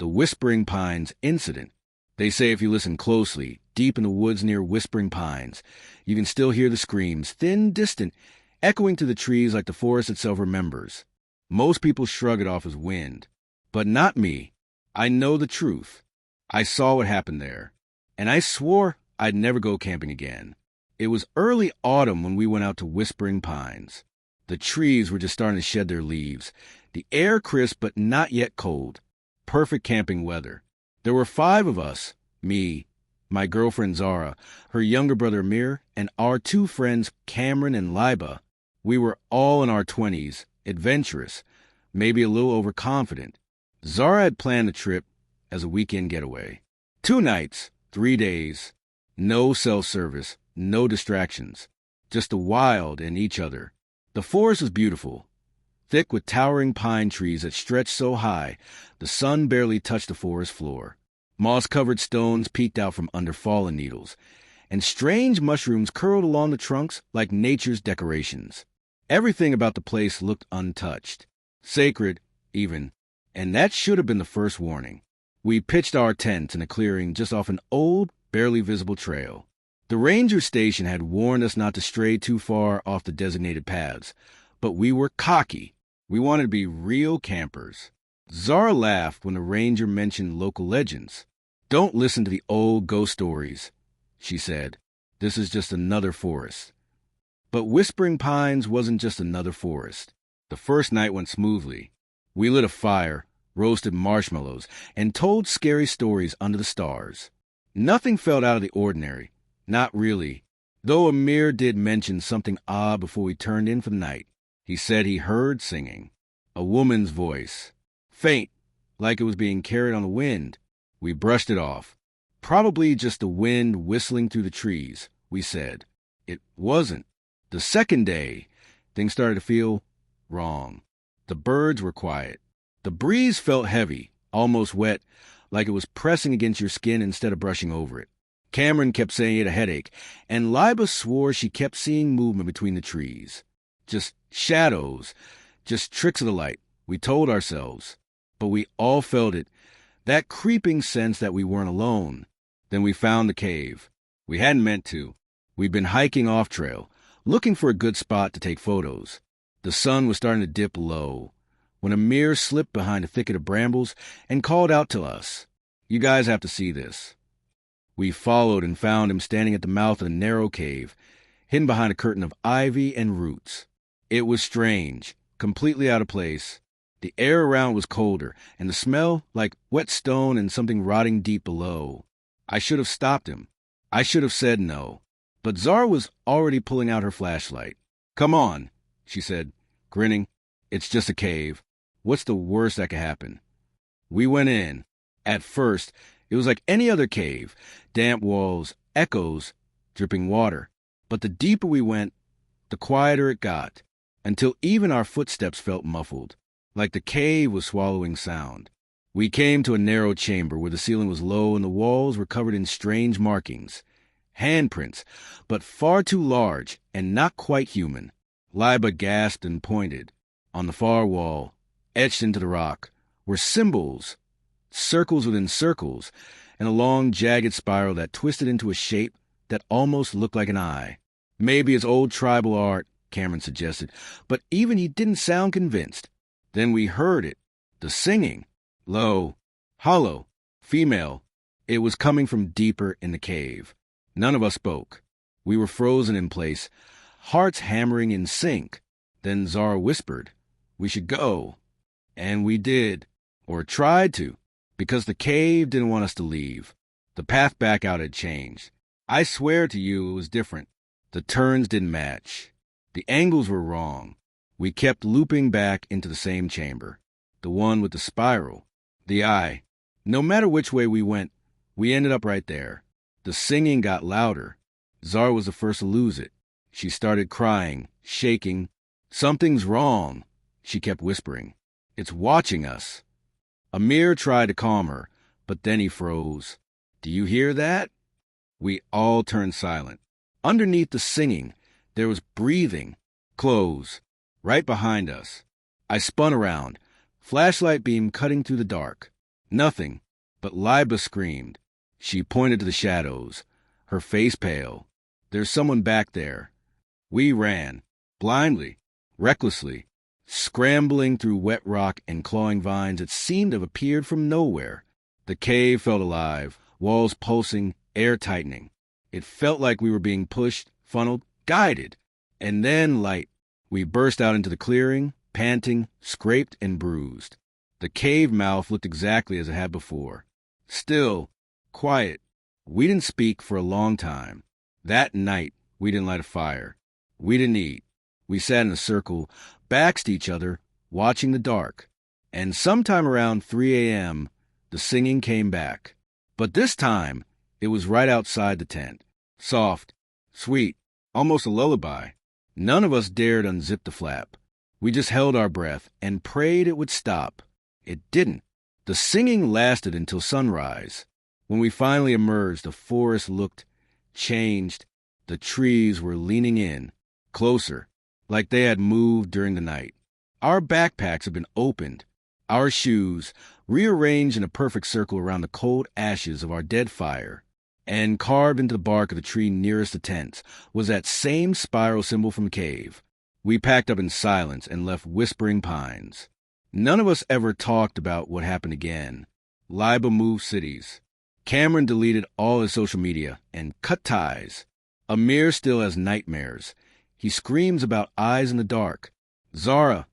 The Whispering Pines incident. They say if you listen closely, deep in the woods near Whispering Pines, you can still hear the screams, thin, distant, echoing through the trees like the forest itself remembers. Most people shrug it off as wind. But not me. I know the truth. I saw what happened there. And I swore I'd never go camping again. It was early autumn when we went out to Whispering Pines. The trees were just starting to shed their leaves. The air crisp but not yet cold. Perfect camping weather. There were 5 of us, me, my girlfriend Zara, her younger brother Amir, and our 2 friends Cameron and Liba. We were all in our 20s, adventurous, maybe a little overconfident. Zara had planned the trip as a weekend getaway. 2 nights, 3 days, no self-service, no distractions, just the wild and each other. The forest was beautiful, thick with towering pine trees that stretched so high the sun barely touched the forest floor. Moss-covered stones peeked out from under fallen needles, and strange mushrooms curled along the trunks like nature's decorations. Everything about the place looked untouched, sacred, even, and that should have been the first warning. We pitched our tents in a clearing just off an old, barely visible trail. The ranger station had warned us not to stray too far off the designated paths, but we were cocky. We wanted to be real campers. Zara laughed when the ranger mentioned local legends. "Don't listen to the old ghost stories," she said. "This is just another forest." But Whispering Pines wasn't just another forest. The first night went smoothly. We lit a fire, roasted marshmallows, and told scary stories under the stars. Nothing felt out of the ordinary. Not really. Though Amir did mention something odd before we turned in for the night. He said he heard singing. A woman's voice. Faint, like it was being carried on the wind. We brushed it off. Probably just the wind whistling through the trees, we said. It wasn't. The second day, things started to feel wrong. The birds were quiet. The breeze felt heavy, almost wet, like it was pressing against your skin instead of brushing over it. Cameron kept saying he had a headache, and Liba swore she kept seeing movement between the trees. Just shadows, just tricks of the light, we told ourselves. But we all felt it, that creeping sense that we weren't alone. Then we found the cave. We hadn't meant to. We'd been hiking off-trail, looking for a good spot to take photos. The sun was starting to dip low, when Amir slipped behind a thicket of brambles and called out to us. "You guys have to see this." We followed and found him standing at the mouth of a narrow cave, hidden behind a curtain of ivy and roots. It was strange, completely out of place. The air around was colder, and the smell like wet stone and something rotting deep below. I should have stopped him. I should have said no. But Zara was already pulling out her flashlight. "Come on," she said, grinning. "It's just a cave. What's the worst that could happen?" We went in. At first, it was like any other cave. Damp walls, echoes, dripping water. But the deeper we went, the quieter it got, until even our footsteps felt muffled, like the cave was swallowing sound. We came to a narrow chamber where the ceiling was low and the walls were covered in strange markings. Handprints, but far too large and not quite human. Liba gasped and pointed. On the far wall, etched into the rock, were symbols, circles within circles, and a long, jagged spiral that twisted into a shape that almost looked like an eye. "Maybe it's old tribal art," Cameron suggested, but even he didn't sound convinced. Then we heard it, the singing, low, hollow, female. It was coming from deeper in the cave. None of us spoke. We were frozen in place, hearts hammering in sync. Then Zara whispered, "We should go." And we did, or tried to, because the cave didn't want us to leave. The path back out had changed. I swear to you it was different. The turns didn't match. The angles were wrong. We kept looping back into the same chamber. The one with the spiral. The eye. No matter which way we went, we ended up right there. The singing got louder. Zara was the first to lose it. She started crying, shaking. "Something's wrong," she kept whispering. "It's watching us." Amir tried to calm her, but then he froze. "Do you hear that?" We all turned silent. Underneath the singing, there was breathing, clothes, right behind us. I spun around, flashlight beam cutting through the dark. Nothing. But Liba screamed. She pointed to the shadows, her face pale. There's someone back there. We ran, blindly, recklessly, scrambling through wet rock and clawing vines that seemed to have appeared from nowhere. The cave felt alive, walls pulsing, air tightening. It felt like we were being pushed, funneled, guided. And then light. We burst out into the clearing, panting, scraped and bruised. The cave mouth looked exactly as it had before. Still, quiet. We didn't speak for a long time. That night, we didn't light a fire. We didn't eat. We sat in a circle, backs to each other, watching the dark. And sometime around 3 a.m., the singing came back. But this time, it was right outside the tent. Soft, sweet, almost a lullaby. None of us dared unzip the flap. We just held our breath and prayed it would stop. It didn't. The singing lasted until sunrise. When we finally emerged, the forest looked changed. The trees were leaning in, closer, like they had moved during the night. Our backpacks had been opened, our shoes rearranged in a perfect circle around the cold ashes of our dead fire. And carved into the bark of the tree nearest the tents was that same spiral symbol from the cave. We packed up in silence and left whispering pines. None of us ever talked about what happened again. Liba moved cities. Cameron deleted all his social media and cut ties. Amir still has nightmares. He screams about eyes in the dark. Zara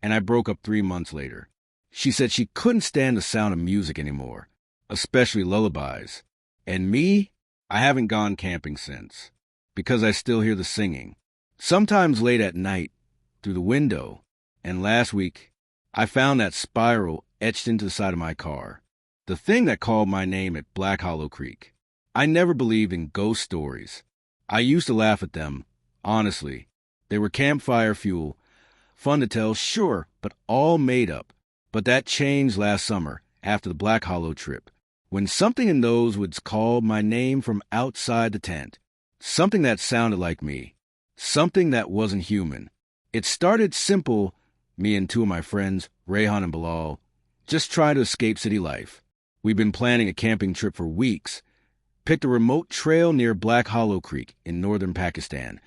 and I broke up 3 months later. She said she couldn't stand the sound of music anymore, especially lullabies. And me, I haven't gone camping since, because I still hear the singing, sometimes late at night, through the window. And last week, I found that spiral etched into the side of my car, the thing that called my name at Black Hollow Creek. I never believed in ghost stories. I used to laugh at them, honestly. They were campfire fuel, fun to tell, sure, but all made up. But that changed last summer, after the Black Hollow trip, when something in those woods called my name from outside the tent. Something that sounded like me. Something that wasn't human. It started simple, me and 2 of my friends, Rayhan and Bilal, just trying to escape city life. We'd been planning a camping trip for weeks. Picked a remote trail near Black Hollow Creek in northern Pakistan,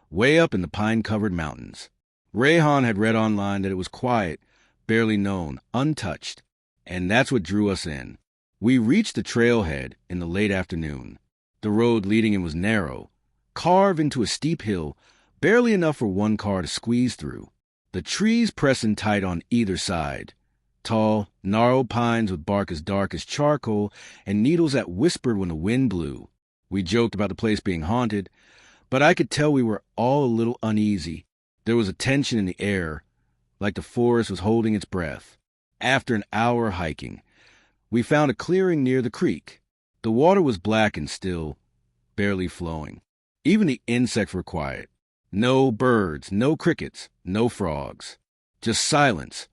way up in the pine-covered mountains. Rayhan had read online that it was quiet, barely known, untouched, and that's what drew us in. We reached the trailhead in the late afternoon. The road leading in was narrow, carved into a steep hill, barely enough for one car to squeeze through. The trees pressing tight on either side. Tall, gnarled pines with bark as dark as charcoal and needles that whispered when the wind blew. We joked about the place being haunted, but I could tell we were all a little uneasy. There was a tension in the air, like the forest was holding its breath. After an hour hiking, we found a clearing near the creek. The water was black and still, barely flowing. Even the insects were quiet. No birds, no crickets, no frogs. Just silence,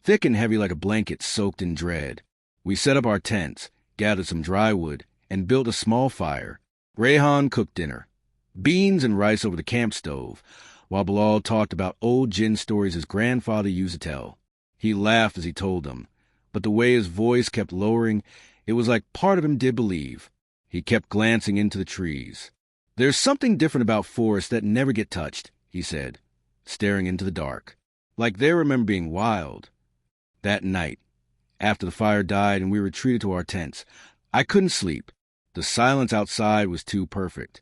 thick and heavy like a blanket soaked in dread. We set up our tents, gathered some dry wood, and built a small fire. Rayhan cooked dinner, beans and rice over the camp stove, while Bilal talked about old jinn stories his grandfather used to tell. He laughed as he told them, but the way his voice kept lowering, it was like part of him did believe. He kept glancing into the trees. There's something different about forests that never get touched, he said, staring into the dark. Like they remember being wild. That night, after the fire died and we retreated to our tents, I couldn't sleep. The silence outside was too perfect.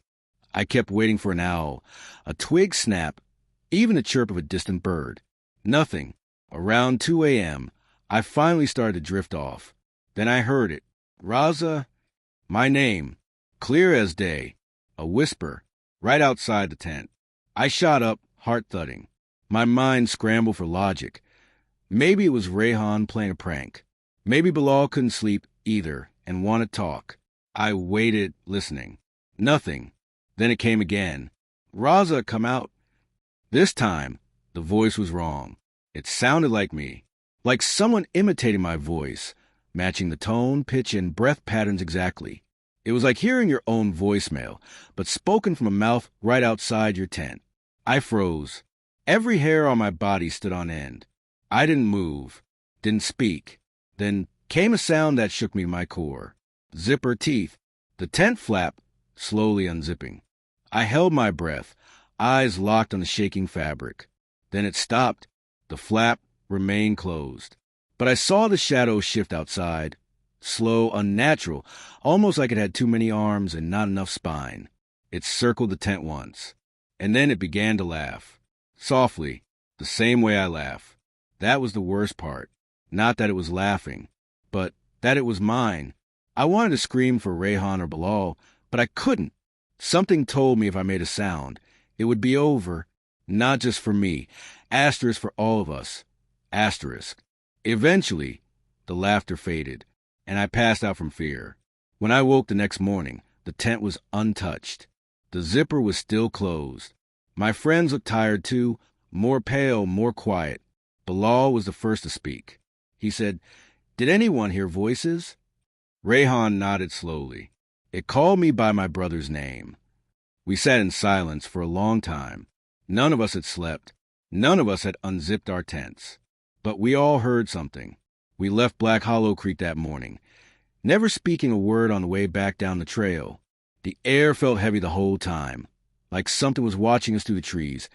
I kept waiting for an owl, a twig snap, even the chirp of a distant bird. Nothing. Around 2 a.m., I finally started to drift off. Then I heard it. Raza, my name, clear as day, a whisper, right outside the tent. I shot up, heart thudding. My mind scrambled for logic. Maybe it was Rayhan playing a prank. Maybe Bilal couldn't sleep either and wanted to talk. I waited, listening. Nothing. Then it came again. Raza, come out. This time, the voice was wrong. It sounded like me, like someone imitating my voice, matching the tone, pitch, and breath patterns exactly. It was like hearing your own voicemail, but spoken from a mouth right outside your tent. I froze. Every hair on my body stood on end. I didn't move, didn't speak. Then came a sound that shook me to my core. Zipper teeth, the tent flap slowly unzipping. I held my breath, eyes locked on the shaking fabric. Then it stopped. The flap remained closed. But I saw the shadow shift outside, slow, unnatural, almost like it had too many arms and not enough spine. It circled the tent once, and then it began to laugh. Softly, the same way I laugh. That was the worst part. Not that it was laughing, but that it was mine. I wanted to scream for Rayhan or Bilal, but I couldn't. Something told me if I made a sound, it would be over, not just for me, asterisk for all of us, asterisk. Eventually, the laughter faded, and I passed out from fear. When I woke the next morning, the tent was untouched. The zipper was still closed. My friends looked tired too, more pale, more quiet. Bilal was the first to speak. He said, "Did anyone hear voices?" Rayhan nodded slowly. It called me by my brother's name. We sat in silence for a long time. None of us had slept. None of us had unzipped our tents. But we all heard something. We left Black Hollow Creek that morning, never speaking a word on the way back down the trail. The air felt heavy the whole time, like something was watching us through the trees,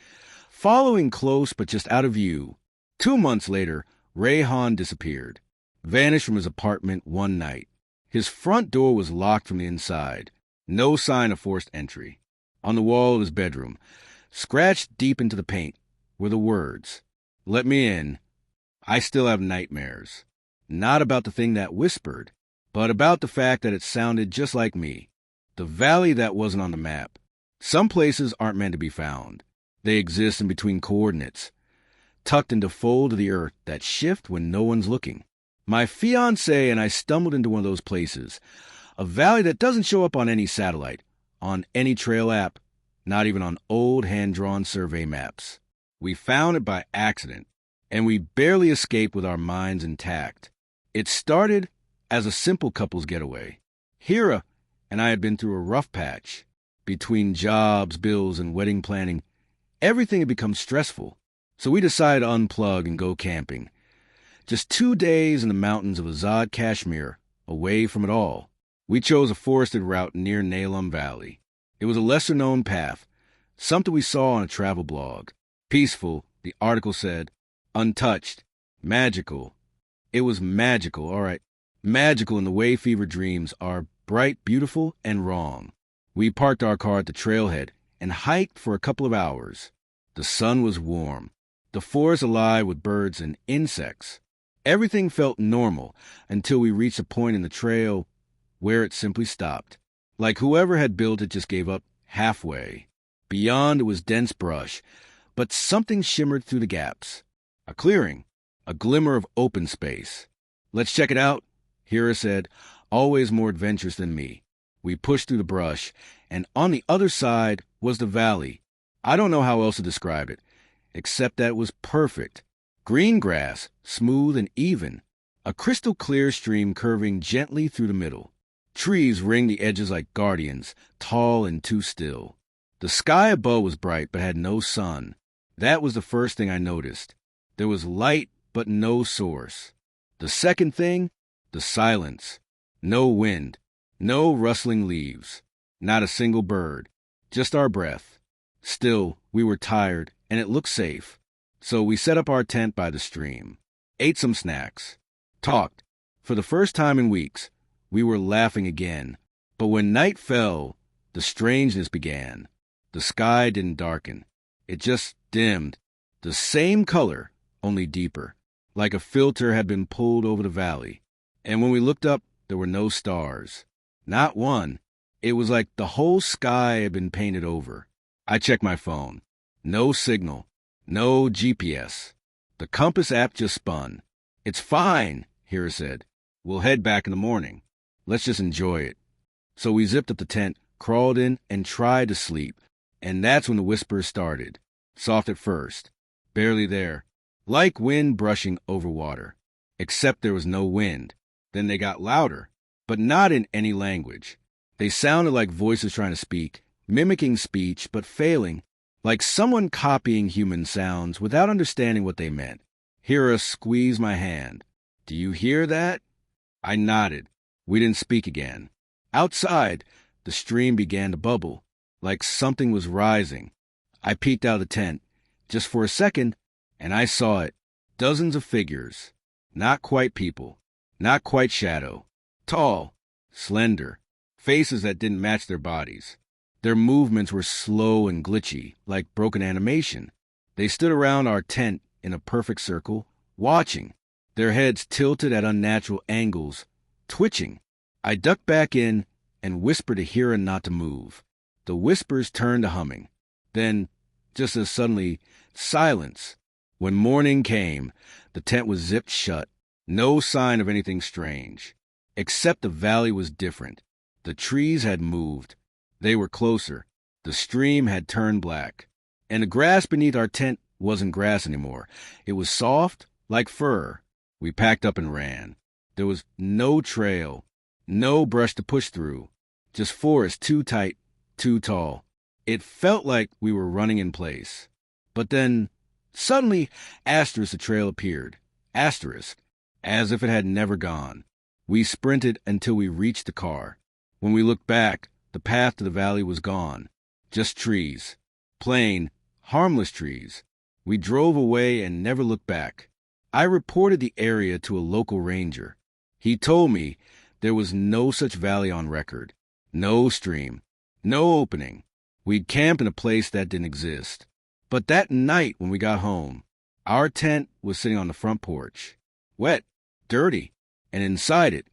following close but just out of view. 2 months later, Rayhan disappeared, vanished from his apartment one night. His front door was locked from the inside, no sign of forced entry. On the wall of his bedroom, scratched deep into the paint, were the words, "Let me in. I still have nightmares." Not about the thing that whispered, but about the fact that it sounded just like me. The valley that wasn't on the map. Some places aren't meant to be found. They exist in between coordinates, tucked into folds of the earth that shift when no one's looking. My fiancé and I stumbled into one of those places, a valley that doesn't show up on any satellite, on any trail app, not even on old hand-drawn survey maps. We found it by accident, and we barely escaped with our minds intact. It started as a simple couple's getaway. Hira and I had been through a rough patch. Between jobs, bills, and wedding planning, everything had become stressful, so we decided to unplug and go camping. Just 2 days in the mountains of Azad, Kashmir, away from it all. We chose a forested route near Neelam Valley. It was a lesser-known path, something we saw on a travel blog. Peaceful, the article said, untouched, magical. It was magical, all right. Magical in the way fever dreams are bright, beautiful, and wrong. We parked our car at the trailhead and hiked for a couple of hours. The sun was warm, the forest alive with birds and insects. Everything felt normal until we reached a point in the trail where it simply stopped. Like whoever had built it just gave up halfway. Beyond it was dense brush, but something shimmered through the gaps. A clearing, a glimmer of open space. "Let's check it out," Hira said, always more adventurous than me. We pushed through the brush, and on the other side was the valley. I don't know how else to describe it, except that it was perfect. Green grass, smooth and even. A crystal clear stream curving gently through the middle. Trees ringed the edges like guardians, tall and too still. The sky above was bright but had no sun. That was the first thing I noticed. There was light but no source. The second thing, the silence. No wind, no rustling leaves, not a single bird, just our breath. Still, we were tired and it looked safe. So we set up our tent by the stream, ate some snacks, talked. For the first time in weeks, we were laughing again. But when night fell, the strangeness began. The sky didn't darken. It just dimmed. The same color, only deeper, like a filter had been pulled over the valley. And when we looked up, there were no stars. Not one. It was like the whole sky had been painted over. I checked my phone. No signal. No GPS. The compass app just spun. "It's fine," Hira said. "We'll head back in the morning. Let's just enjoy it." So we zipped up the tent, crawled in, and tried to sleep. And that's when the whispers started. Soft at first. Barely there. Like wind brushing over water. Except there was no wind. Then they got louder, but not in any language. They sounded like voices trying to speak, mimicking speech, but failing, like someone copying human sounds without understanding what they meant. Hira squeezed my hand. "Do you hear that?" I nodded. We didn't speak again. Outside, the stream began to bubble, like something was rising. I peeked out of the tent, just for a second, and I saw it. Dozens of figures. Not quite people. Not quite shadow. Tall. Slender. Faces that didn't match their bodies. Their movements were slow and glitchy, like broken animation. They stood around our tent in a perfect circle, watching, their heads tilted at unnatural angles, twitching. I ducked back in and whispered to Hira not to move. The whispers turned to humming. Then, just as suddenly, silence. When morning came, the tent was zipped shut. No sign of anything strange. Except the valley was different. The trees had moved. They were closer. The stream had turned black. And the grass beneath our tent wasn't grass anymore. It was soft, like fur. We packed up and ran. There was no trail, no brush to push through, just forest too tight, too tall. It felt like we were running in place. But then, suddenly, the trail appeared. As if it had never gone. We sprinted until we reached the car. When we looked back, the path to the valley was gone. Just trees. Plain, harmless trees. We drove away and never looked back. I reported the area to a local ranger. He told me there was no such valley on record. No stream. No opening. We'd camped in a place that didn't exist. But that night when we got home, our tent was sitting on the front porch. Wet, dirty, and inside it,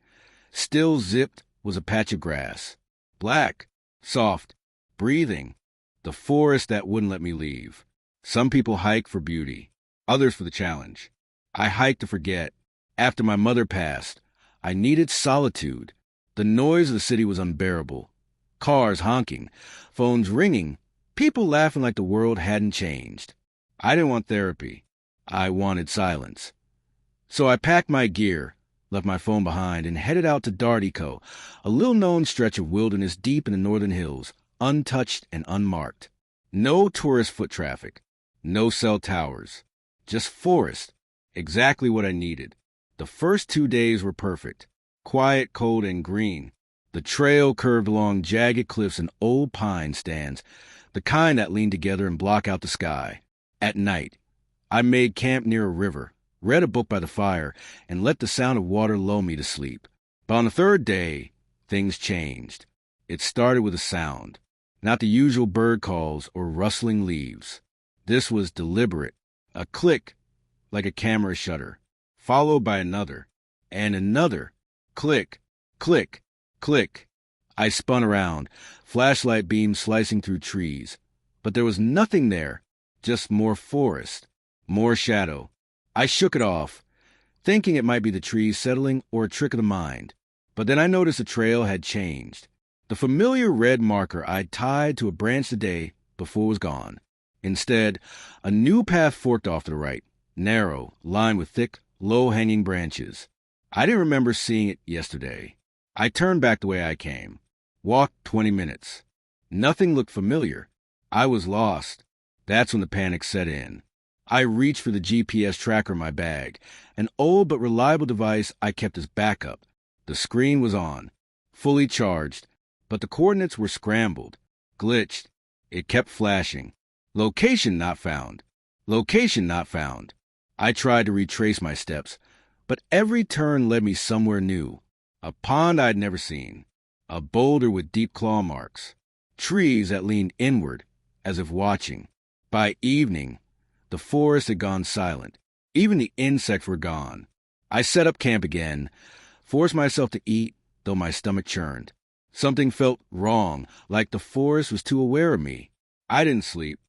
still zipped, was a patch of grass. Black, soft, breathing. The forest that wouldn't let me leave. Some people hike for beauty, others for the challenge. I hiked to forget. After my mother passed, I needed solitude. The noise of the city was unbearable. Cars honking, phones ringing, people laughing like the world hadn't changed. I didn't want therapy. I wanted silence. So I packed my gear, left my phone behind, and headed out to Dardico, a little-known stretch of wilderness deep in the northern hills, untouched and unmarked. No tourist foot traffic, no cell towers, just forest, exactly what I needed. The first 2 days were perfect, quiet, cold, and green. The trail curved along jagged cliffs and old pine stands, the kind that lean together and block out the sky. At night, I made camp near a river, read a book by the fire, and let the sound of water lull me to sleep. But on the third day, things changed. It started with a sound, not the usual bird calls or rustling leaves. This was deliberate, a click, like a camera shutter, followed by another, and another, click, click, click. I spun around, flashlight beams slicing through trees. But there was nothing there, just more forest, more shadow. I shook it off, thinking it might be the trees settling or a trick of the mind. But then I noticed the trail had changed. The familiar red marker I'd tied to a branch the day before was gone. Instead, a new path forked off to the right, narrow, lined with thick, low-hanging branches. I didn't remember seeing it yesterday. I turned back the way I came. Walked 20 minutes. Nothing looked familiar. I was lost. That's when the panic set in. I reached for the GPS tracker in my bag, an old but reliable device I kept as backup. The screen was on, fully charged, but the coordinates were scrambled, glitched. It kept flashing. Location not found. Location not found. I tried to retrace my steps, but every turn led me somewhere new. A pond I'd never seen. A boulder with deep claw marks. Trees that leaned inward, as if watching. By evening, the forest had gone silent. Even the insects were gone. I set up camp again, forced myself to eat, though my stomach churned. Something felt wrong, like the forest was too aware of me. I didn't sleep.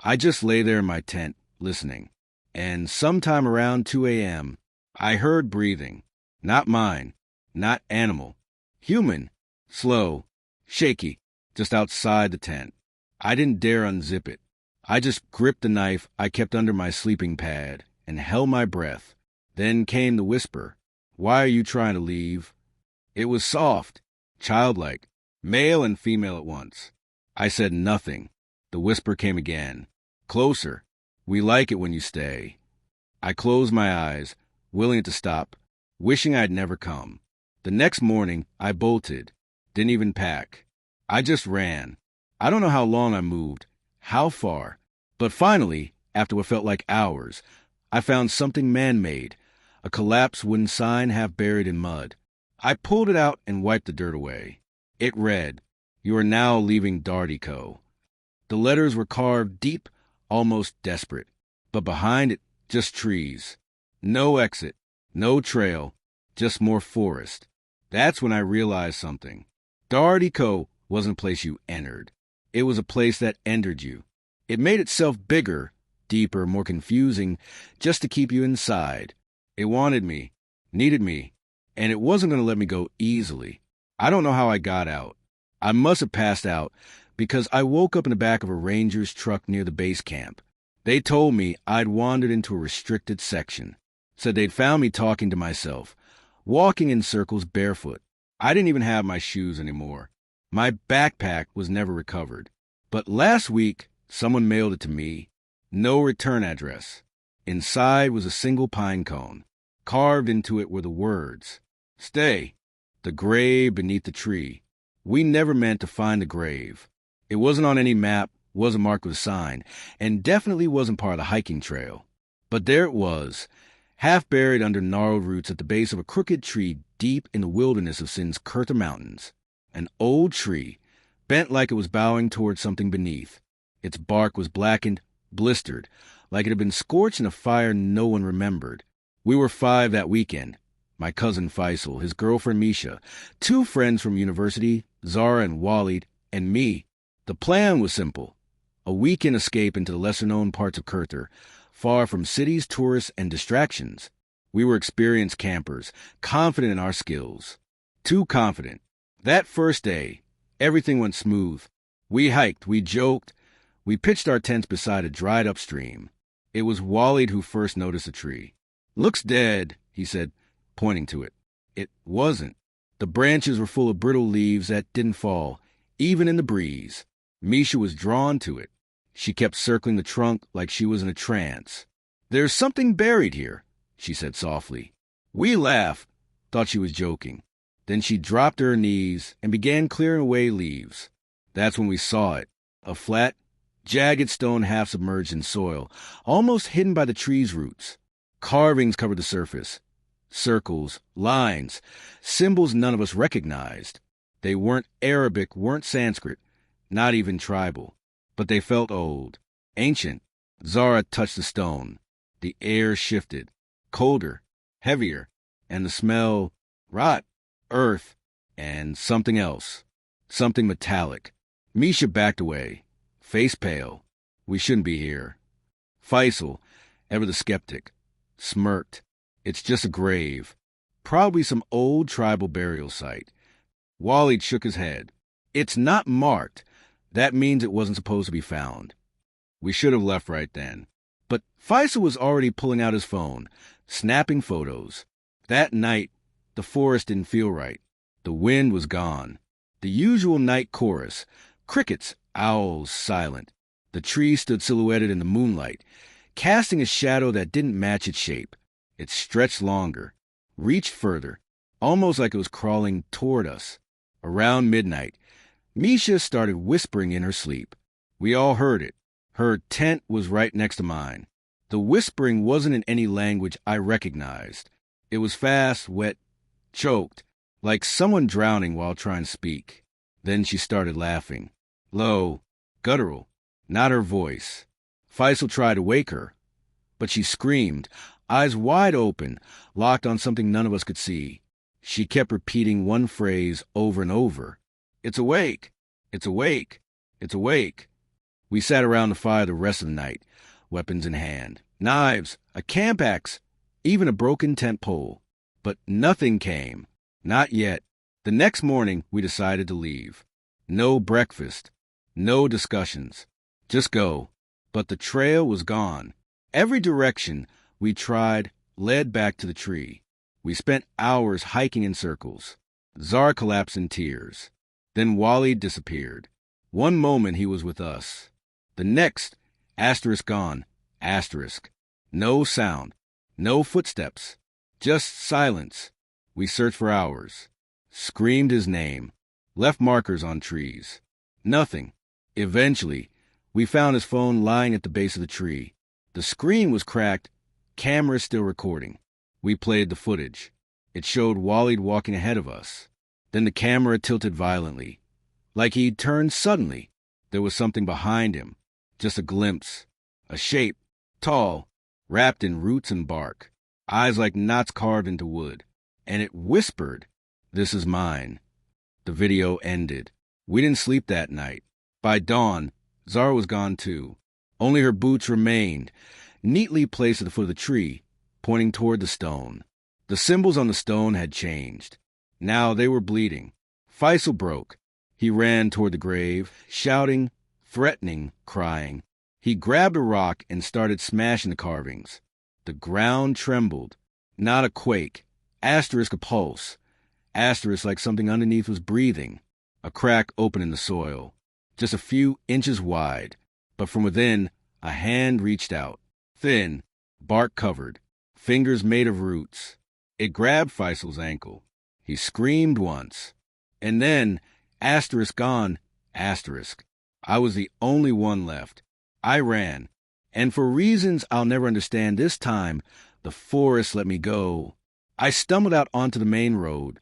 I just lay there in my tent, listening. And sometime around 2 a.m., I heard breathing. Not mine, not animal. Human, slow, shaky, just outside the tent. I didn't dare unzip it. I just gripped the knife I kept under my sleeping pad and held my breath. Then came the whisper. "Why are you trying to leave?" It was soft, childlike, male and female at once. I said nothing. The whisper came again. Closer. "We like it when you stay." I closed my eyes, willing it to stop, wishing I'd never come. The next morning, I bolted. Didn't even pack. I just ran. I don't know how long I moved, how far. But finally, after what felt like hours, I found something man-made, a collapsed wooden sign half buried in mud. I pulled it out and wiped the dirt away. It read, "You are now leaving Darty Co." The letters were carved deep, almost desperate. But behind it, just trees. No exit, no trail, just more forest. That's when I realized something. Darty Co. wasn't a place you entered. It was a place that entered you. It made itself bigger, deeper, more confusing, just to keep you inside. It wanted me, needed me, and it wasn't going to let me go easily. I don't know how I got out. I must have passed out because I woke up in the back of a ranger's truck near the base camp. They told me I'd wandered into a restricted section. Said they'd found me talking to myself, walking in circles barefoot. I didn't even have my shoes anymore. My backpack was never recovered. But last week, someone mailed it to me. No return address. Inside was a single pine cone. Carved into it were the words, "Stay." The grave beneath the tree. We never meant to find the grave. It wasn't on any map, wasn't marked with a sign, and definitely wasn't part of the hiking trail. But there it was, half buried under gnarled roots at the base of a crooked tree deep in the wilderness of Sin's Kurta Mountains. An old tree, bent like it was bowing towards something beneath. Its bark was blackened, blistered, like it had been scorched in a fire no one remembered. We were 5 that weekend. My cousin Faisal, his girlfriend Misha, 2 friends from university, Zara and Walid, and me. The plan was simple. A weekend escape into the lesser-known parts of Kurta, far from cities, tourists, and distractions. We were experienced campers, confident in our skills. Too confident. That first day, everything went smooth. We hiked, we joked, we pitched our tents beside a dried-up stream. It was Walid who first noticed the tree. "Looks dead," he said, pointing to it. It wasn't. The branches were full of brittle leaves that didn't fall, even in the breeze. Misha was drawn to it. She kept circling the trunk like she was in a trance. "There's something buried here," she said softly. We laughed, thought she was joking. Then she dropped to her knees and began clearing away leaves. That's when we saw it. A flat, jagged stone half submerged in soil, almost hidden by the tree's roots. Carvings covered the surface. Circles, lines, symbols none of us recognized. They weren't Arabic, weren't Sanskrit, not even tribal. But they felt old, ancient. Zara touched the stone. The air shifted. Colder, heavier, and the smell, rot, earth, and something else. Something metallic. Misha backed away, face pale. We shouldn't be here. Faisal, ever the skeptic, smirked. It's just a grave. Probably some old tribal burial site. Walid shook his head. It's not marked. That means it wasn't supposed to be found. We should have left right then. But Faisal was already pulling out his phone, snapping photos. That night, the forest didn't feel right. The wind was gone. The usual night chorus. Crickets, owls, silent. The tree stood silhouetted in the moonlight, casting a shadow that didn't match its shape. It stretched longer, reached further, almost like it was crawling toward us. Around midnight, Misha started whispering in her sleep. We all heard it. Her tent was right next to mine. The whispering wasn't in any language I recognized. It was fast, wet, choked, like someone drowning while trying to speak. Then she started laughing. Low, guttural, not her voice. Faisal tried to wake her, but she screamed, eyes wide open, locked on something none of us could see. She kept repeating one phrase over and over. "It's awake! It's awake! It's awake!" We sat around the fire the rest of the night, weapons in hand, knives, a camp axe, even a broken tent pole. But nothing came. Not yet. The next morning, we decided to leave. No breakfast. No discussions. Just go. But the trail was gone. Every direction we tried led back to the tree. We spent hours hiking in circles. Zara collapsed in tears. Then Walid disappeared. One moment he was with us. The next, asterisk gone, asterisk. No sound. No footsteps. Just silence. We searched for hours, screamed his name, left markers on trees. Nothing. Eventually, we found his phone lying at the base of the tree. The screen was cracked, camera still recording. We played the footage. It showed Waleed walking ahead of us. Then the camera tilted violently, like he'd turned suddenly. There was something behind him, just a glimpse, a shape, tall, wrapped in roots and bark, eyes like knots carved into wood. And it whispered, "This is mine." The video ended. We didn't sleep that night. By dawn, Zara was gone too. Only her boots remained, neatly placed at the foot of the tree, pointing toward the stone. The symbols on the stone had changed. Now they were bleeding. Faisal broke. He ran toward the grave, shouting, threatening, crying. He grabbed a rock and started smashing the carvings. The ground trembled. Not a quake. Asterisk a pulse. Asterisk like something underneath was breathing. A crack opened in the soil, just a few inches wide. But from within, a hand reached out. Thin, bark covered, fingers made of roots. It grabbed Faisal's ankle. He screamed once. And then, asterisk gone, asterisk. I was the only one left. I ran. And for reasons I'll never understand this time, the forest let me go. I stumbled out onto the main road,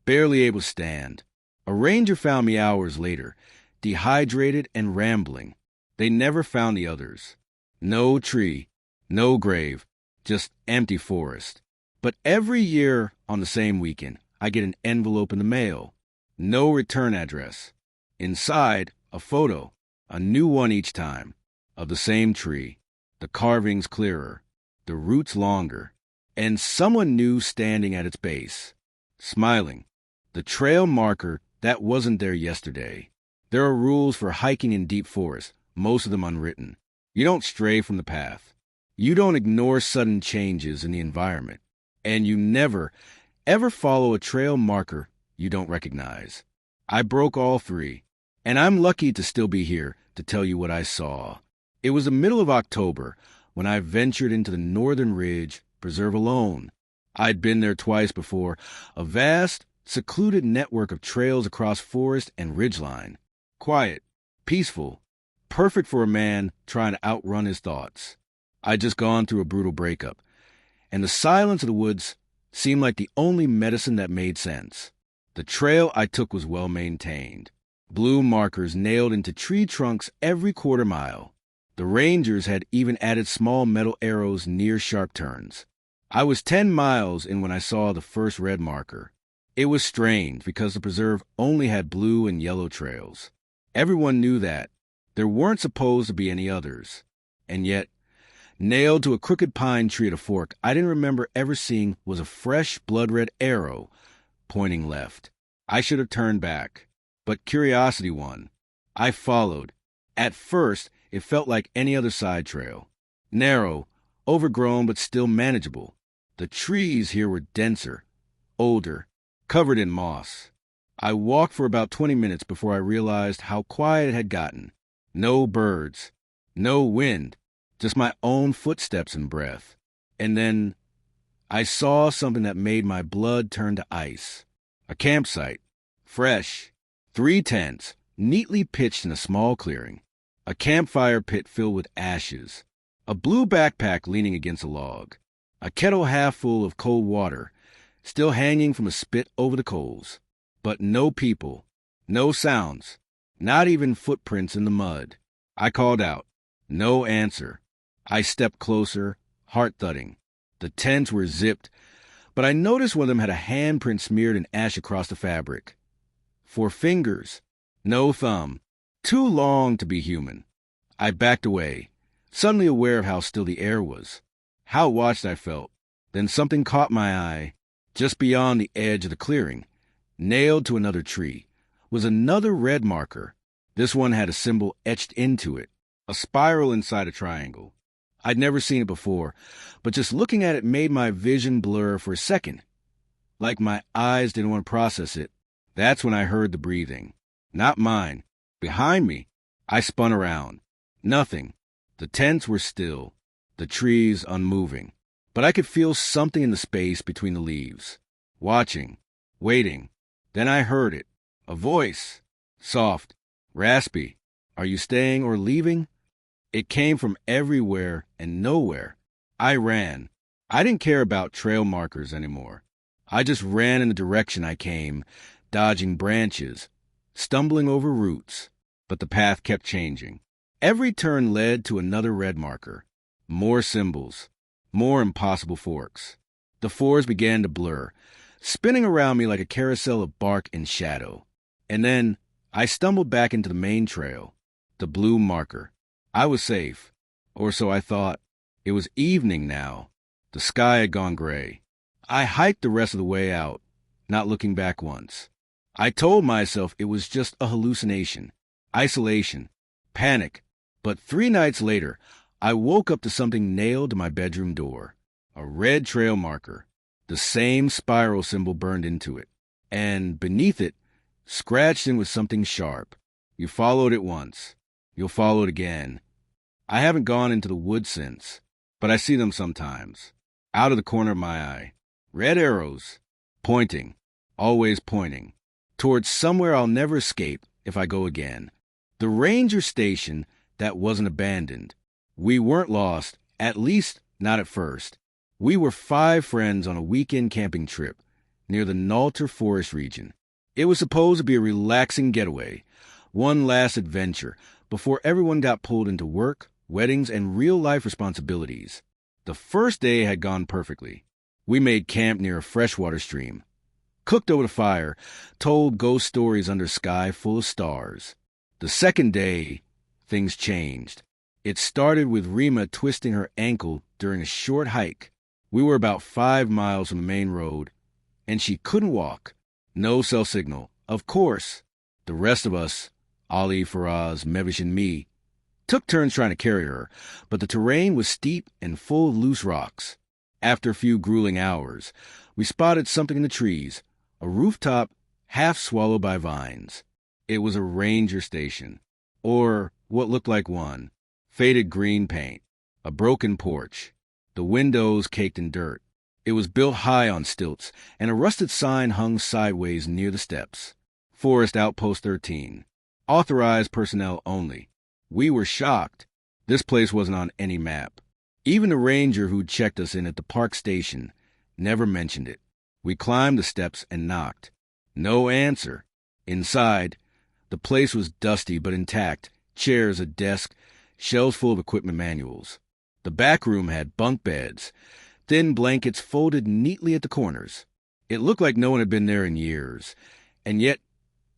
barely able to stand. A ranger found me hours later, dehydrated and rambling. They never found the others. No tree, no grave, just empty forest. But every year on the same weekend, I get an envelope in the mail. No return address. Inside, a photo, a new one each time, of the same tree. The carvings clearer, the roots longer, and someone new standing at its base, smiling. The trail marker that wasn't there yesterday. There are rules for hiking in deep forest, most of them unwritten. You don't stray from the path. You don't ignore sudden changes in the environment. And you never, ever follow a trail marker you don't recognize. I broke all three, and I'm lucky to still be here to tell you what I saw. It was the middle of October when I ventured into the Northern Ridge Preserve alone. I'd been there twice before, a vast, secluded network of trails across forest and ridgeline. Quiet, peaceful, perfect for a man trying to outrun his thoughts. I'd just gone through a brutal breakup, and the silence of the woods seemed like the only medicine that made sense. The trail I took was well maintained. Blue markers nailed into tree trunks every quarter mile. The rangers had even added small metal arrows near sharp turns. I was 10 miles in when I saw the first red marker. It was strange because the preserve only had blue and yellow trails. Everyone knew that. There weren't supposed to be any others. And yet, nailed to a crooked pine tree at a fork I didn't remember ever seeing was a fresh blood-red arrow pointing left. I should have turned back, but curiosity won. I followed. At first, it felt like any other side trail. Narrow, overgrown, but still manageable. The trees here were denser, older, covered in moss. I walked for about 20 minutes before I realized how quiet it had gotten. No birds, no wind, just my own footsteps and breath. And then I saw something that made my blood turn to ice. A campsite, fresh, 3 tents, neatly pitched in a small clearing. A campfire pit filled with ashes. A blue backpack leaning against a log. A kettle half full of cold water, still hanging from a spit over the coals. But no people, no sounds, not even footprints in the mud. I called out. No answer. I stepped closer, heart thudding. The tents were zipped, but I noticed one of them had a handprint smeared in ash across the fabric. 4 fingers, no thumb, too long to be human. I backed away, suddenly aware of how still the air was, how watched I felt. Then something caught my eye. Just beyond the edge of the clearing, nailed to another tree, was another red marker. This one had a symbol etched into it, a spiral inside a triangle. I'd never seen it before, but just looking at it made my vision blur for a second. Like my eyes didn't want to process it. That's when I heard the breathing. Not mine. Behind me. I spun around. Nothing. The tents were still, the trees unmoving. But I could feel something in the space between the leaves. watching, waiting. Then I heard it. A voice. Soft, raspy. Are you staying or leaving? It came from everywhere and nowhere. I ran. I didn't care about trail markers anymore. I just ran in the direction I came, dodging branches, stumbling over roots. But the path kept changing. Every turn led to another red marker. More symbols. More impossible forks. The forest began to blur, spinning around me like a carousel of bark and shadow. And then I stumbled back into the main trail. The blue marker. I was safe. Or so I thought. It was evening now. The sky had gone gray. I hiked the rest of the way out, not looking back once. I told myself it was just a hallucination, isolation, panic. But 3 nights later, I woke up to something nailed to my bedroom door. A red trail marker. The same spiral symbol burned into it. And beneath it, scratched in with something sharp. You followed it once. You'll follow it again. I haven't gone into the woods since, but I see them sometimes. Out of the corner of my eye. Red arrows. Pointing. Always pointing. Towards somewhere I'll never escape if I go again. The ranger station that wasn't abandoned. We weren't lost, at least not at first. We were 5 friends on a weekend camping trip near the Nalter Forest region. It was supposed to be a relaxing getaway, one last adventure before everyone got pulled into work, weddings, and real-life responsibilities. The first day had gone perfectly. We made camp near a freshwater stream, cooked over the fire, told ghost stories under a sky full of stars. The second day, things changed. It started with Rima twisting her ankle during a short hike. We were about 5 miles from the main road, and she couldn't walk. No cell signal, of course. The rest of us, Ali, Faraz, Mevish, and me, took turns trying to carry her, but the terrain was steep and full of loose rocks. After a few grueling hours, we spotted something in the trees, a rooftop half swallowed by vines. It was a ranger station, or what looked like one. Faded green paint, a broken porch, the windows caked in dirt. It was built high on stilts, and a rusted sign hung sideways near the steps. Forest Outpost 13. Authorized personnel only. We were shocked. This place wasn't on any map. Even the ranger who'd checked us in at the park station never mentioned it. We climbed the steps and knocked. No answer. Inside, the place was dusty but intact. Chairs, a desk, shelves full of equipment manuals. The back room had bunk beds, thin blankets folded neatly at the corners. It looked like no one had been there in years, and yet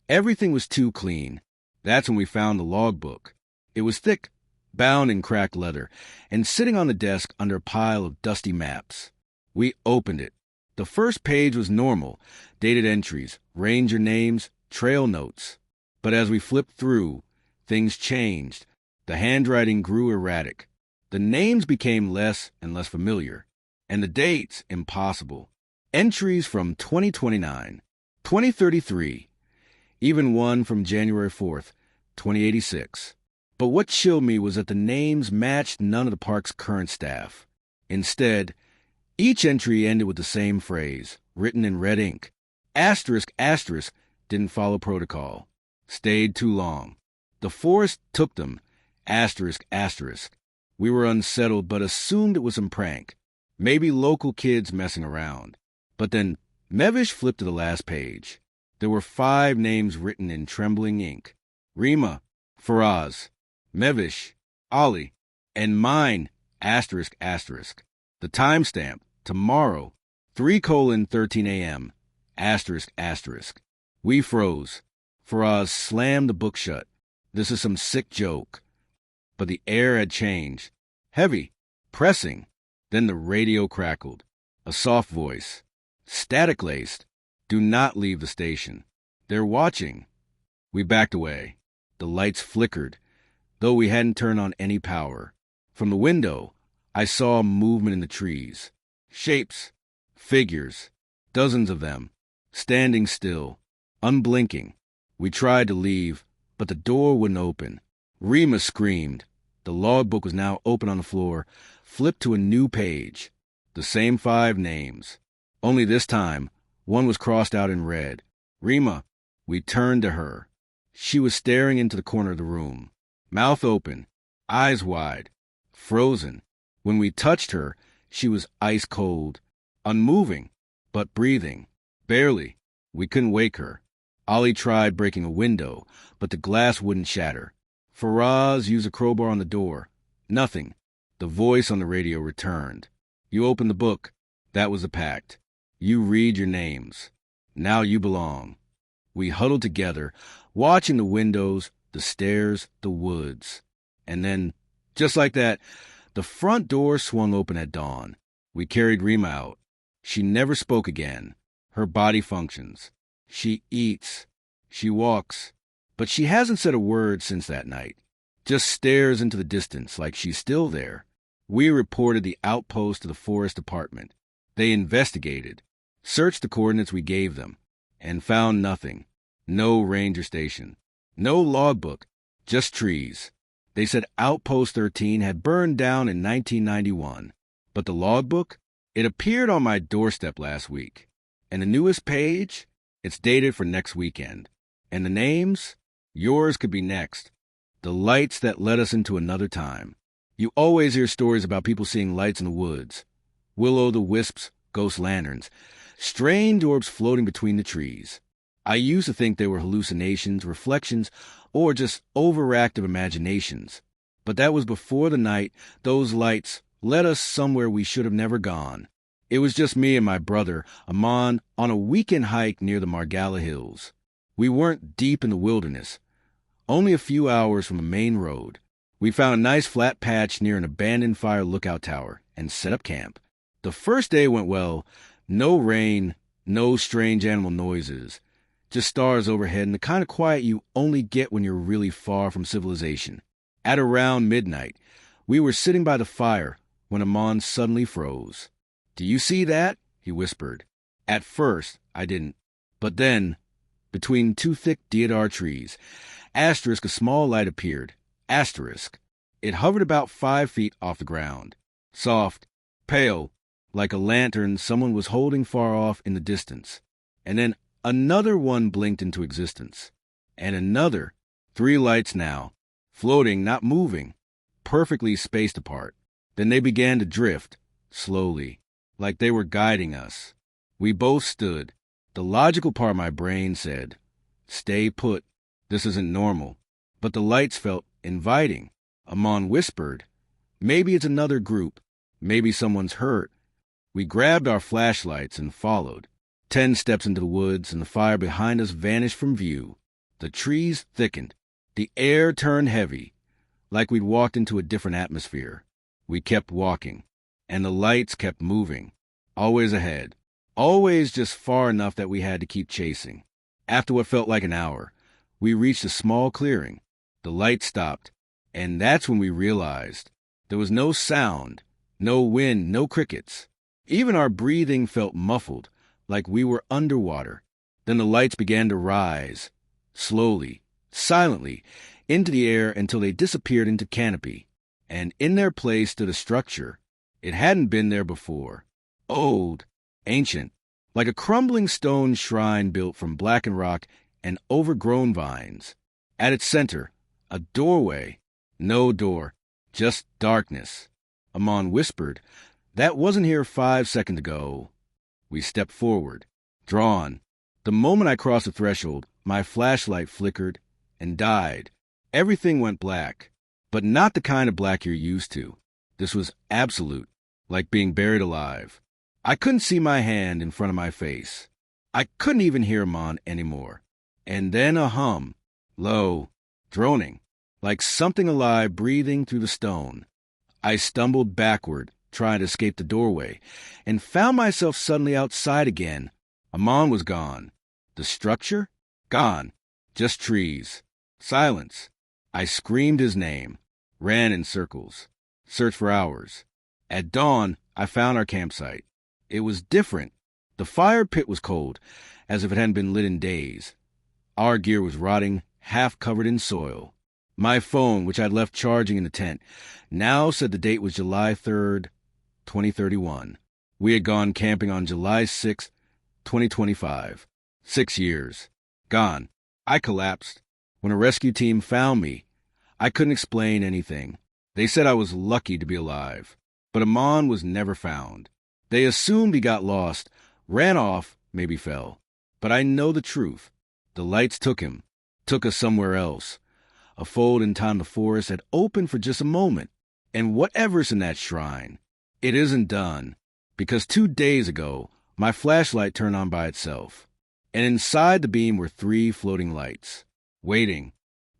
everything was too clean. That's when we found the logbook. It was thick, bound in cracked leather, and sitting on the desk under a pile of dusty maps. We opened it. The first page was normal, dated entries, ranger names, trail notes. But as we flipped through, things changed. The handwriting grew erratic. The names became less and less familiar, and the dates impossible. Entries from 2029, 2033, even one from January 4th, 2086. But what chilled me was that the names matched none of the park's current staff. Instead, each entry ended with the same phrase, written in red ink. Asterisk, asterisk, didn't follow protocol. Stayed too long. The forest took them. Asterisk, asterisk. We were unsettled, but assumed it was some prank. Maybe local kids messing around. But then Mevish flipped to the last page. There were 5 names written in trembling ink. Rima, Faraz, Mevish, Ali, and mine, asterisk, asterisk. The timestamp, tomorrow, 3:13 a.m., asterisk, asterisk. We froze. Faraz slammed the book shut. This is some sick joke. But the air had changed. Heavy, pressing. Then the radio crackled. A soft voice. Static-laced. Do not leave the station. They're watching. We backed away. The lights flickered, though we hadn't turned on any power. From the window, I saw movement in the trees. Shapes. Figures. Dozens of them. Standing still. Unblinking. We tried to leave, but the door wouldn't open. Rima screamed. The logbook was now open on the floor, flipped to a new page. The same 5 names. Only this time, One was crossed out in red. Rima. We turned to her. She was staring into the corner of the room, mouth open, eyes wide, frozen. When we touched her, she was ice cold, unmoving, but breathing. Barely. We couldn't wake her. Ollie tried breaking a window, but the glass wouldn't shatter. Faraz used a crowbar on the door. Nothing. The voice on the radio returned. You open the book. That was the pact. You read your names. Now you belong. We huddled together, watching the windows, the stairs, the woods. And then, just like that, the front door swung open at dawn. We carried Rima out. She never spoke again. Her body functions. She eats. She walks. But she hasn't said a word since that night. Just stares into the distance like she's still there. We reported the outpost to the forest department. They investigated, searched the coordinates we gave them, and found nothing. No ranger station. No logbook. Just trees. They said Outpost 13 had burned down in 1991. But the logbook? It appeared on my doorstep last week. And the newest page? It's dated for next weekend. And the names? Yours could be next. The lights that led us into another time. You always hear stories about people seeing lights in the woods. Will-o'-the-wisps, ghost lanterns, strange orbs floating between the trees. I used to think they were hallucinations, reflections, or just overactive imaginations. But that was before the night those lights led us somewhere we should have never gone. It was just me and my brother, Aman, on a weekend hike near the Margalla Hills. We weren't deep in the wilderness, only a few hours from a main road. We found a nice flat patch near an abandoned fire lookout tower and set up camp. The first day went well. No rain, no strange animal noises, just stars overhead and the kind of quiet you only get when you're really far from civilization. At around midnight, we were sitting by the fire when Aman suddenly froze. "Do you see that?" he whispered. At first, I didn't. But then, between two thick deodar trees, a small light appeared. It hovered about 5 feet off the ground. Soft, pale, like a lantern someone was holding far off in the distance. And then another one blinked into existence. And another. 3 lights now, floating, not moving, perfectly spaced apart. Then they began to drift, slowly, like they were guiding us. We both stood. The logical part of my brain said, "Stay put. This isn't normal." But the lights felt inviting. Aman whispered, "Maybe it's another group. Maybe someone's hurt." We grabbed our flashlights and followed. 10 steps into the woods, and the fire behind us vanished from view. The trees thickened. The air turned heavy, like we'd walked into a different atmosphere. We kept walking, and the lights kept moving. Always ahead. Always just far enough that we had to keep chasing. After what felt like an hour, we reached a small clearing. The light stopped, and that's when we realized there was no sound, no wind, no crickets. Even our breathing felt muffled, like we were underwater. Then the lights began to rise, slowly, silently, into the air until they disappeared into canopy. And in their place stood a structure. It hadn't been there before. Old, ancient, like a crumbling stone shrine built from blackened rock and overgrown vines. At its center, a doorway. No door, just darkness. Aman whispered, "That wasn't here 5 seconds ago." We stepped forward, drawn. The moment I crossed the threshold, my flashlight flickered and died. Everything went black, but not the kind of black you're used to. This was absolute, like being buried alive. I couldn't see my hand in front of my face. I couldn't even hear Aman anymore. And then a hum, low, droning, like something alive breathing through the stone. I stumbled backward, trying to escape the doorway, and found myself suddenly outside again. Aman was gone. The structure? Gone. Just trees. Silence. I screamed his name, ran in circles, searched for hours. At dawn, I found our campsite. It was different. The fire pit was cold, as if it hadn't been lit in days. Our gear was rotting, half covered in soil. My phone, which I'd left charging in the tent, now said the date was July 3rd, 2031. We had gone camping on July 6th, 2025. 6 years. Gone. I collapsed. When a rescue team found me, I couldn't explain anything. They said I was lucky to be alive. But Amon was never found. They assumed he got lost, ran off, maybe fell. But I know the truth. The lights took him, took us somewhere else. A fold in time the forest had opened for just a moment. And whatever's in that shrine, it isn't done. Because 2 days ago, my flashlight turned on by itself. And inside the beam were 3 floating lights, waiting.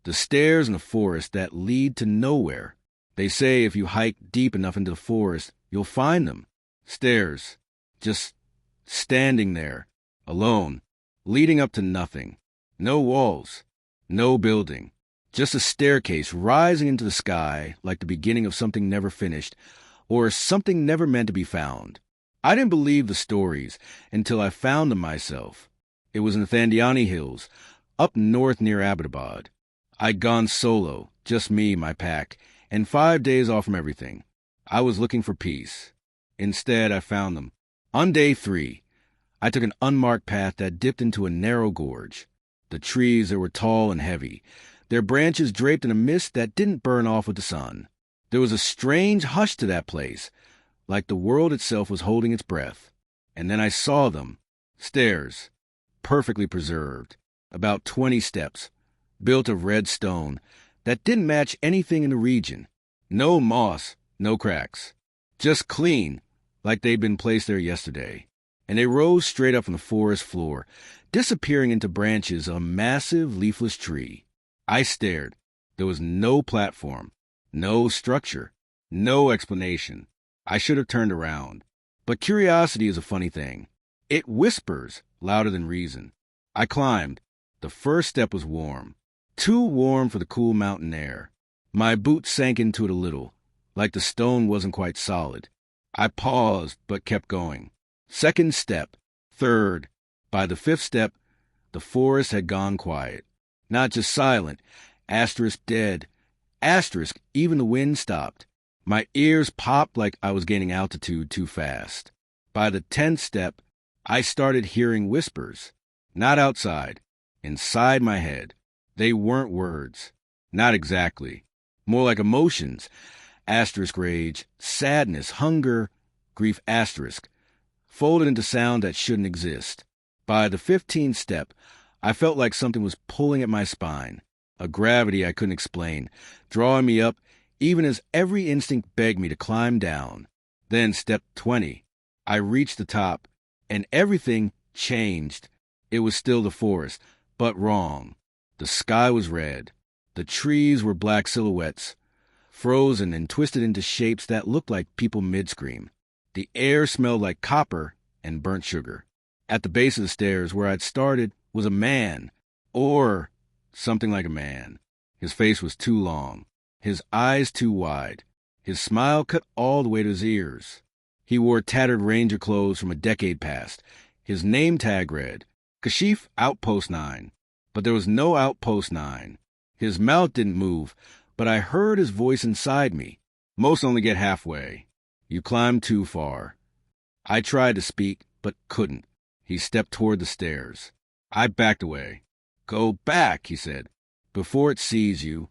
The stairs in the forest that lead to nowhere. They say if you hike deep enough into the forest, you'll find them. Stairs, just standing there, alone, leading up to nothing. No walls, no building, just a staircase rising into the sky like the beginning of something never finished, or something never meant to be found. I didn't believe the stories until I found them myself. It was in the Thandiani Hills, up north near Abbottabad. I'd gone solo, just me, my pack, and 5 days off from everything. I was looking for peace. Instead, I found them. On day 3, I took an unmarked path that dipped into a narrow gorge. The trees there were tall and heavy, their branches draped in a mist that didn't burn off with the sun. There was a strange hush to that place, like the world itself was holding its breath. And then I saw them. Stairs, perfectly preserved, about 20 steps, built of red stone, that didn't match anything in the region. No moss, no cracks. Just clean, like they'd been placed there yesterday. And they rose straight up from the forest floor, disappearing into branches of a massive leafless tree. I stared. There was no platform, no structure, no explanation. I should have turned around. But curiosity is a funny thing. It whispers louder than reason. I climbed. The first step was warm. Too warm for the cool mountain air. My boots sank into it a little, like the stone wasn't quite solid. I paused, but kept going. Second step. Third. By the 5th step, the forest had gone quiet. Not just silent. Asterisk dead. Asterisk, even the wind stopped. My ears popped like I was gaining altitude too fast. By the 10th step, I started hearing whispers. Not outside. Inside my head. They weren't words. Not exactly. More like emotions. Asterisk rage, sadness, hunger, grief asterisk. Folded into sound that shouldn't exist. By the 15th step, I felt like something was pulling at my spine. A gravity I couldn't explain, drawing me up, even as every instinct begged me to climb down. Then step 20. I reached the top, and everything changed. It was still the forest, but wrong. The sky was red. The trees were black silhouettes, frozen and twisted into shapes that looked like people mid-scream. The air smelled like copper and burnt sugar. At the base of the stairs where I'd started was a man, or something like a man. His face was too long, his eyes too wide. His smile cut all the way to his ears. He wore tattered ranger clothes from a decade past. His name tag read, Kashif Outpost 9. But there was no Outpost 9. His mouth didn't move, but I heard his voice inside me. Most only get halfway. You climbed too far. I tried to speak, but couldn't. He stepped toward the stairs. I backed away. Go back, he said, before it sees you,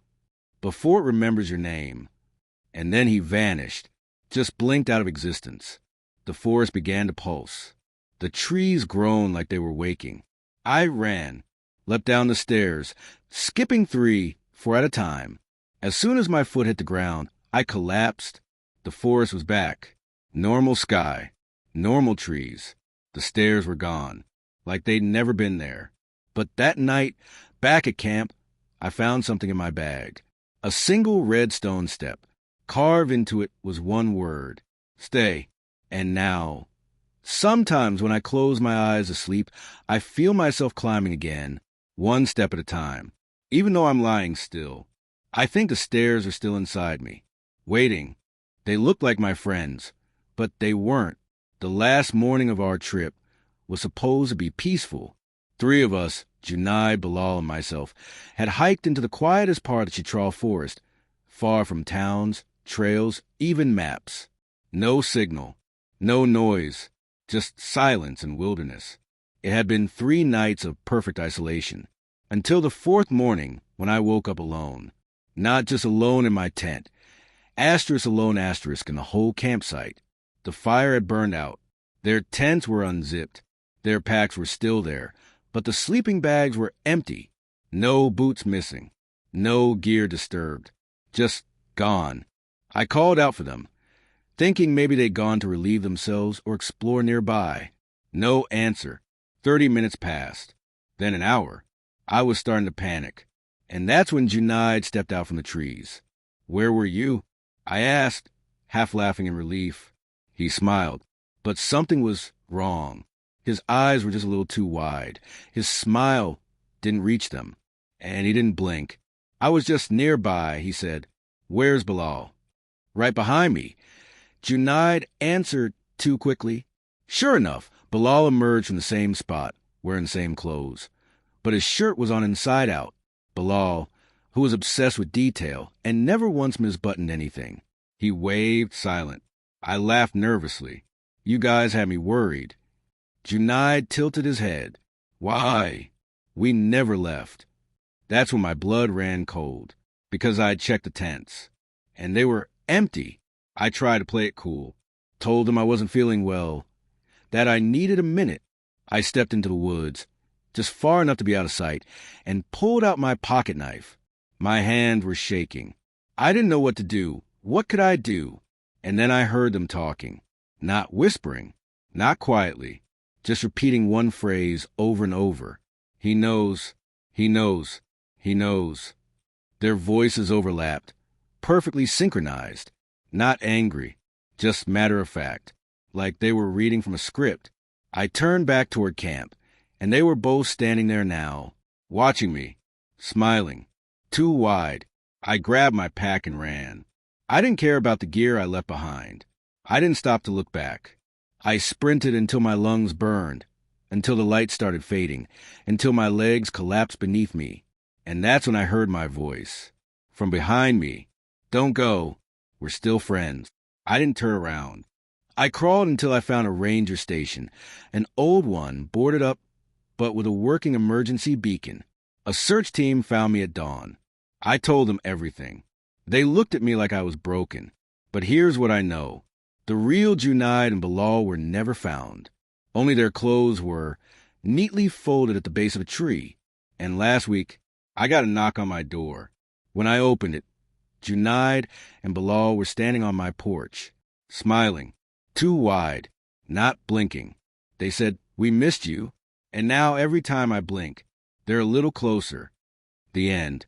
before it remembers your name. And then he vanished, just blinked out of existence. The forest began to pulse. The trees groaned like they were waking. I ran, leapt down the stairs, skipping 3, 4 at a time. As soon as my foot hit the ground, I collapsed. The forest was back. Normal sky, normal trees. The stairs were gone, like they'd never been there. But that night, back at camp, I found something in my bag. A single red stone step. Carved into it was one word. Stay. And now. Sometimes when I close my eyes asleep, I feel myself climbing again, one step at a time, even though I'm lying still. I think the stairs are still inside me, waiting. They looked like my friends, but they weren't. The last morning of our trip was supposed to be peaceful. 3 of us, Junaid, Bilal, and myself, had hiked into the quietest part of Chitral Forest, far from towns, trails, even maps. No signal, no noise, just silence and wilderness. It had been 3 nights of perfect isolation, until the 4th morning when I woke up alone. Not just alone in my tent, asterisk alone asterisk in the whole campsite. The fire had burned out. Their tents were unzipped. Their packs were still there, but the sleeping bags were empty. No boots missing. No gear disturbed. Just gone. I called out for them, thinking maybe they'd gone to relieve themselves or explore nearby. No answer. 30 minutes passed. Then an hour. I was starting to panic. And that's when Junaid stepped out from the trees. "Where were you?" I asked, half laughing in relief. He smiled, but something was wrong. His eyes were just a little too wide. His smile didn't reach them, and he didn't blink. "I was just nearby," he said. "Where's Bilal?" "Right behind me." Junaid answered too quickly. Sure enough, Bilal emerged from the same spot, wearing the same clothes. But his shirt was on inside out. Bilal, who was obsessed with detail and never once misbuttoned anything. He waved, silent. I laughed nervously. "You guys had me worried." Junaid tilted his head. "Why?" "We never left." That's when my blood ran cold, because I had checked the tents, and they were empty. I tried to play it cool, told them I wasn't feeling well, that I needed a minute. I stepped into the woods, just far enough to be out of sight, and pulled out my pocket knife. My hands were shaking. I didn't know what to do. What could I do? And then I heard them talking. Not whispering, not quietly, just repeating one phrase over and over. "He knows, he knows, he knows." Their voices overlapped, perfectly synchronized, not angry, just matter of fact, like they were reading from a script. I turned back toward camp, and they were both standing there now, watching me, smiling. Too wide. I grabbed my pack and ran. I didn't care about the gear I left behind. I didn't stop to look back. I sprinted until my lungs burned, until the light started fading, until my legs collapsed beneath me. And that's when I heard my voice. From behind me. "Don't go. We're still friends." I didn't turn around. I crawled until I found a ranger station, an old one boarded up but with a working emergency beacon. A search team found me at dawn. I told them everything. They looked at me like I was broken. But here's what I know. The real Junaid and Bilal were never found. Only their clothes were neatly folded at the base of a tree. And last week, I got a knock on my door. When I opened it, Junaid and Bilal were standing on my porch, smiling, too wide, not blinking. They said, "We missed you." And now every time I blink, they're a little closer. The end.